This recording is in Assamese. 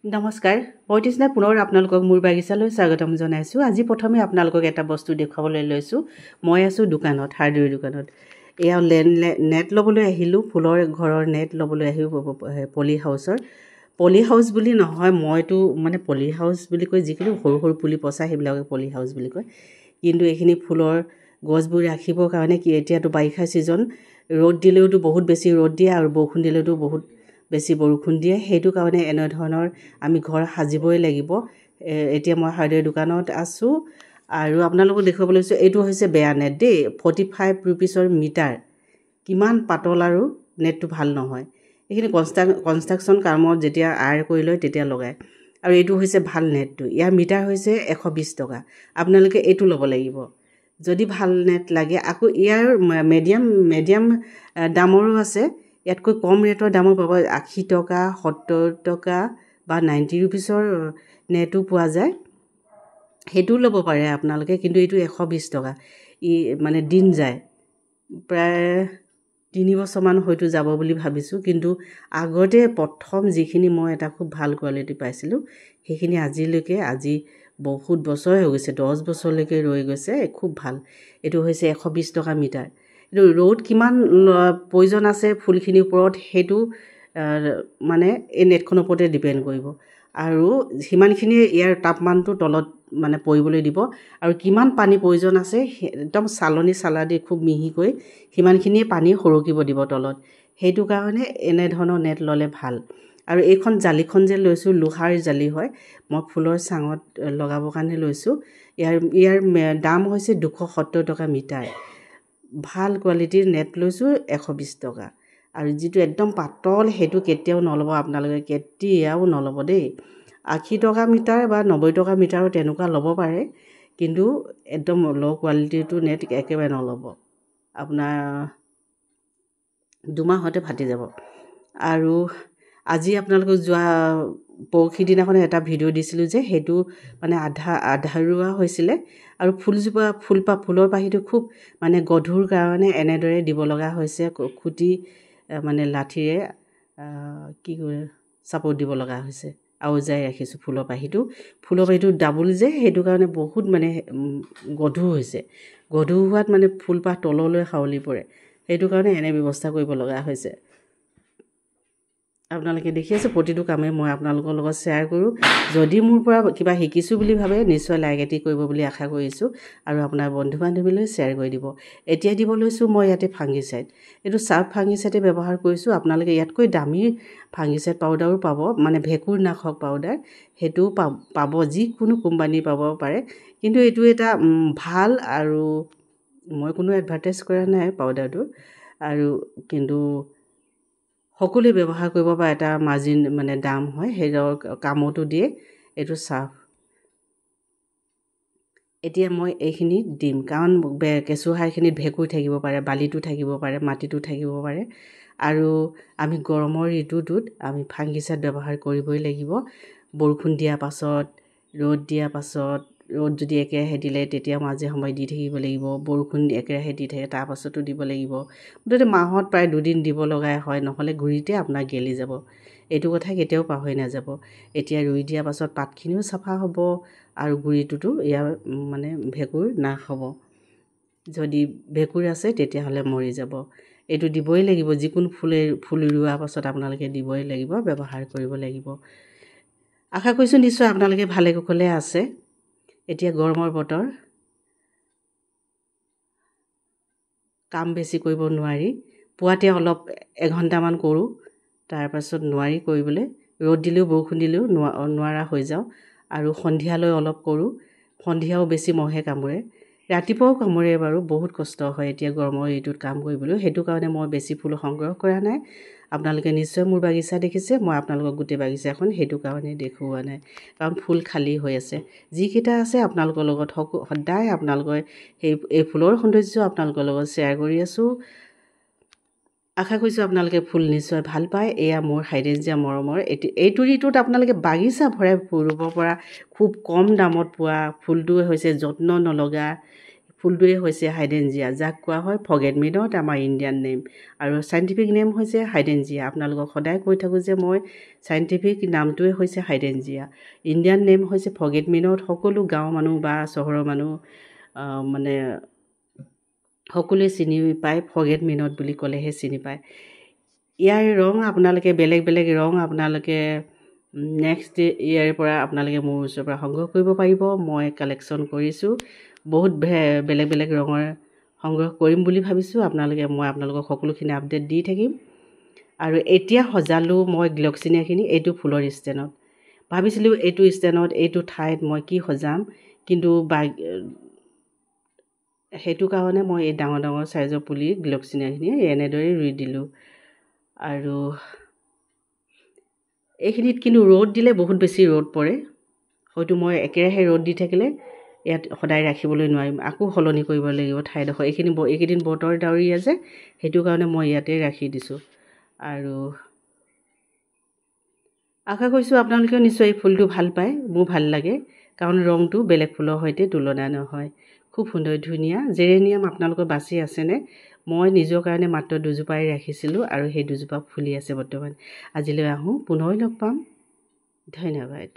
নমস্কাৰ মই তৃষ্ণা পুনৰ আপোনালোকক মোৰ বাগিচালৈ স্বাগতম জনাইছোঁ। আজি প্ৰথমে আপোনালোকক এটা বস্তু দেখুৱাবলৈ লৈছোঁ। মই আছোঁ দোকানত, হাৰ্ডৱেৰ দোকানত। এয়া নেট ল'বলৈ আহিলোঁ, ফুলৰ ঘৰৰ নেট ল'বলৈ আহিলোঁ পলি হাউচৰ। পলি হাউচ বুলি নহয়, মইতো মানে পলি হাউচ বুলি কয় যিকোনো সৰু সৰু পুলি পচা সেইবিলাকে পলি হাউচ বুলি কয়। কিন্তু এইখিনি ফুলৰ গছবোৰ ৰাখিবৰ কাৰণে কি এতিয়াতো বাৰিষা ছিজন, ৰ'দ দিলেওতো বহুত বেছি ৰ'দ দিয়ে আৰু বৰষুণ দিলেওতো বহুত বেছি বৰষুণ দিয়ে। সেইটো কাৰণে এনেধৰণৰ আমি ঘৰ সাজিবই লাগিব। এতিয়া মই হাৰ্ডৱেৰ দোকানত আছোঁ আৰু আপোনালোকক দেখুৱাবলৈ লৈছোঁ। এইটো হৈছে বেয়া নেট দেই, 45 ৰুপিছৰ মিটাৰ। কিমান পাতল আৰু নেটটো ভাল নহয়। এইখিনি কনষ্ট্ৰাকশ্যন কামত যেতিয়া আৰ কৰি লয় তেতিয়া লগায়। আৰু এইটো হৈছে ভাল নেটটো, ইয়াৰ মিটাৰ হৈছে 120 টকা। আপোনালোকে এইটো ল'ব লাগিব যদি ভাল নেট লাগে। আকৌ ইয়াৰ মেডিয়াম দামৰো আছে, ইয়াতকৈ কম ৰেটৰ দামো পাব। 80 টকা, 70 টকা বা 90 ৰুপিছৰ নেটো পোৱা যায়, সেইটোও ল'ব পাৰে আপোনালোকে। কিন্তু এইটো 120 টকা। মানে দিন যায়, প্ৰায় 3 বছৰমান হয়তো যাব বুলি ভাবিছোঁ। কিন্তু আগতে প্ৰথম যিখিনি মই এটা খুব ভাল কোৱালিটি পাইছিলোঁ, সেইখিনি আজি বহুত বছৰ হৈ গৈছে, 10 বছৰলৈকে ৰৈ গৈছে, খুব ভাল। এইটো হৈছে 120 টকা মিটাৰ। এইটো ৰ'দ কিমান প্ৰয়োজন আছে ফুলখিনিৰ ওপৰত, সেইটো মানে এই নেটখনৰ ওপৰতে ডিপেণ্ড কৰিব। আৰু সিমানখিনি ইয়াৰ তাপমানটো তলত মানে পৰিবলৈ দিব। আৰু কিমান পানী প্ৰয়োজন আছে একদম চালা দি খুব মিহিকৈ সিমানখিনিয়ে পানী সৰকিব দিব তলত। সেইটো কাৰণে এনেধৰণৰ নেট ল'লে ভাল। আৰু এইখন জালিখন যে লৈছোঁ, লোহাৰ জালি হয়, মই ফুলৰ চাঙত লগাবৰ কাৰণে লৈছোঁ। ইয়াৰ দাম হৈছে 270 টকা মিটাৰ। ভাল কোৱালিটিৰ নেট লৈছোঁ 120 টকা। আৰু যিটো একদম পাতল সেইটো কেতিয়াও নল'ব আপোনালোকে, কেতিয়াও নল'ব দেই। 80 টকা মিটাৰ বা 90 টকা মিটাৰৰ তেনেকুৱা ল'ব পাৰে, কিন্তু একদম ল' কোৱালিটিৰটো নেট একেবাৰে নল'ব, আপোনাৰ 2 মাহতে ফাটি যাব। আৰু আজি আপোনালোকক পৰহি দিনাখনে এটা ভিডিঅ' দিছিলোঁ যে সেইটো মানে আধৰুৱা হৈছিলে। আৰু ফুলৰ পাহিটো খুব মানে গধুৰ কাৰণে এনেদৰে দিব লগা হৈছে, খুটি মানে লাঠিৰে চাপৰ্ট দিব লগা হৈছে। আউজাই ৰাখিছোঁ ফুলৰ পাহিটো ডাবুল যে, সেইটো কাৰণে বহুত মানে গধুৰ হৈছে। গধুৰ হোৱাত মানে ফুলপাহ তললৈ খাৱলি পৰে, সেইটো কাৰণে এনে ব্যৱস্থা কৰিব লগা হৈছে। আপোনালোকে দেখি আছে, প্ৰতিটো কামেই মই আপোনালোকৰ লগত শ্বেয়াৰ কৰোঁ। যদি মোৰ পৰা কিবা শিকিছোঁ বুলি ভাবে নিশ্চয় লাইক এটি কৰিব বুলি আশা কৰিছোঁ। আৰু আপোনাৰ বন্ধু বান্ধৱীলৈ শ্বেয়াৰ কৰি দিব। এতিয়া দিব লৈছোঁ মই ইয়াতে ফাংগিচাইড। এইটো চাৰ্ফ ফাংগিচাইডে ব্যৱহাৰ কৰিছোঁ। আপোনালোকে ইয়াতকৈ দামী ফাংগিচাইড পাউডাৰো পাব, মানে ভেঁকুৰ নাশক পাউডাৰ, সেইটোও পাব, যিকোনো কোম্পানী পাব পাৰে। কিন্তু এইটো এটা ভাল, আৰু মই কোনো এডভাৰটাইজ কৰা নাই পাউডাৰটো। আৰু কিন্তু সকলোৱে ব্যৱহাৰ কৰিব পৰা এটা মাৰ্জিন মানে দাম হয়, সেইদৰ কামতো দিয়ে এইটো চাৰ্ফ। এতিয়া মই এইখিনি দিম, কাৰণ কেঁচুসাৰখিনিত ভেঁকুৰ থাকিব পাৰে, বালিটো থাকিব পাৰে, মাটিটো থাকিব পাৰে। আৰু আমি গৰমৰ ঋতুটোত আমি ফাংগিচাইড ব্যৱহাৰ কৰিবই লাগিব। বৰষুণ দিয়াৰ পাছত, ৰ'দ দিয়াৰ পাছত, ৰ'দ যদি একেৰাহে দিলে তেতিয়া মাজে সময়ে দি থাকিব লাগিব। বৰষুণ একেৰাহে দি থাকে তাৰপাছতো দিব লাগিব। মুঠতে মাহত প্ৰায় 2 দিন দিব লগাই হয়, নহ'লে গুৰিতে আপোনাৰ গেলি যাব। এইটো কথা কেতিয়াও পাহৰি নাযাব। এতিয়া ৰুই দিয়াৰ পাছত পাতখিনিও চাফা হ'ব আৰু গুৰিটোতো ইয়াৰ মানে ভেঁকুৰ নাশ হ'ব। যদি ভেঁকুৰ আছে তেতিয়াহ'লে মৰি যাব। এইটো দিবই লাগিব, যিকোনো ফুল ৰোৱাৰ পাছত আপোনালোকে দিবই লাগিব, ব্যৱহাৰ কৰিব লাগিব। আশা কৰিছোঁ নিশ্চয় আপোনালোকে ভালে কুশলে আছে। এতিয়া গৰমৰ বতৰ, কাম বেছি কৰিব নোৱাৰি। পুৱাতে অলপ এঘণ্টামান কৰোঁ, তাৰপাছত নোৱাৰি কৰিবলৈ। ৰ'দ দিলেও বৰষুণ দিলেও নোৱাৰা হৈ যাওঁ। আৰু সন্ধিয়ালৈ অলপ কৰোঁ। সন্ধিয়াও বেছি মহে কামুৰে, ৰাতিপুৱাও কামুৰে বাৰু, বহুত কষ্ট হয় এতিয়া গৰমৰ ঋতুত কাম কৰিবলৈ। সেইটো কাৰণে মই বেছি ফুল সংগ্ৰহ কৰা নাই। আপোনালোকে নিশ্চয় মোৰ বাগিচা দেখিছে, মই আপোনালোকক গোটেই বাগিচাখন সেইটো কাৰণে দেখুওৱা নাই, কাৰণ ফুল খালী হৈ আছে। যিকেইটা আছে আপোনালোকৰ লগত সদায় আপোনালোকৰ এই ফুলৰ সৌন্দৰ্য আপোনালোকৰ লগত শ্বেয়াৰ কৰি আছোঁ। আশা কৰিছোঁ আপোনালোকে ফুল নিশ্চয় ভাল পায়। এয়া মোৰ হাইড্ৰেঞ্জিয়া মৰমৰ। এইটো ঋতুত আপোনালোকে বাগিচা ভৰাই ফুৰিব পৰা খুব কম দামত পোৱা ফুলটোৱে হৈছে যত্ন নলগা, ফুলটোৱে হৈছে হাইড্ৰেঞ্জিয়া, যাক কোৱা হয় ফগেট মি নট, আমাৰ ইণ্ডিয়ান নেম, আৰু চাইণ্টিফিক নেম হৈছে হাইড্ৰেঞ্জিয়া। আপোনালোকক সদায় কৈ থাকোঁ যে মই চাইণ্টিফিক নামটোৱে হৈছে হাইড্ৰেঞ্জিয়া, ইণ্ডিয়ান নেম হৈছে ফগেট মি নট। সকলো গাঁৱৰ মানুহ বা চহৰৰ মানুহ মানে সকলোৱে চিনি পায়, ফগেট মি নট বুলি ক'লেহে চিনি পায়। ইয়াৰ ৰং আপোনালোকে বেলেগ বেলেগ ৰং আপোনালোকে নেক্সট ইয়াৰ পৰা আপোনালোকে মোৰ ওচৰৰ পৰা সংগ্ৰহ কৰিব পাৰিব। মই কালেকশ্যন কৰিছোঁ, বহুত বেলেগ বেলেগ ৰঙৰ সংগ্ৰহ কৰিম বুলি ভাবিছোঁ। মই আপোনালোকক সকলোখিনি আপডেট দি থাকিম। আৰু এতিয়া সজালোঁ মই গ্লক্সিনিয়াখিনি এইটো ফুলৰ ষ্টেণ্ডত। ভাবিছিলোঁ এইটো ষ্টেণ্ডত এইটো ঠাইত মই কি সজাম, কিন্তু সেইটো কাৰণে মই এই ডাঙৰ ডাঙৰ চাইজৰ পুলি গ্লক্সিনিয়াখিনি এনেদৰে ৰুই দিলোঁ। আৰু এইখিনিত কিন্তু ৰ'দ দিলে বহুত বেছি ৰ'দ পৰে, হয়তো মই একেৰাহে ৰ'দ দি থাকিলে ইয়াত সদায় ৰাখিবলৈ নোৱাৰিম, আকৌ সলনি কৰিব লাগিব ঠাইডোখৰ। এইকেইদিন বতৰ ডাৱৰীয়া যে, সেইটো কাৰণে মই ইয়াতে ৰাখি দিছোঁ। আৰু আশা কৰিছোঁ আপোনালোকেও নিশ্চয় এই ফুলটো ভাল পায়, মোৰ ভাল লাগে, কাৰণ ৰংটো বেলেগ ফুলৰ সৈতে তুলনা নহয়। খুব সুন্দৰ ধুনীয়া জেৰেনিয়াম আপোনালোকৰ বাচি আছেনে? মই নিজৰ কাৰণে মাত্ৰ দুজোপাই ৰাখিছিলোঁ, আৰু সেই দুজোপা ফুলি আছে বৰ্তমান। আজিলৈ আহোঁ, পুনৰ লগ পাম। ধন্যবাদ।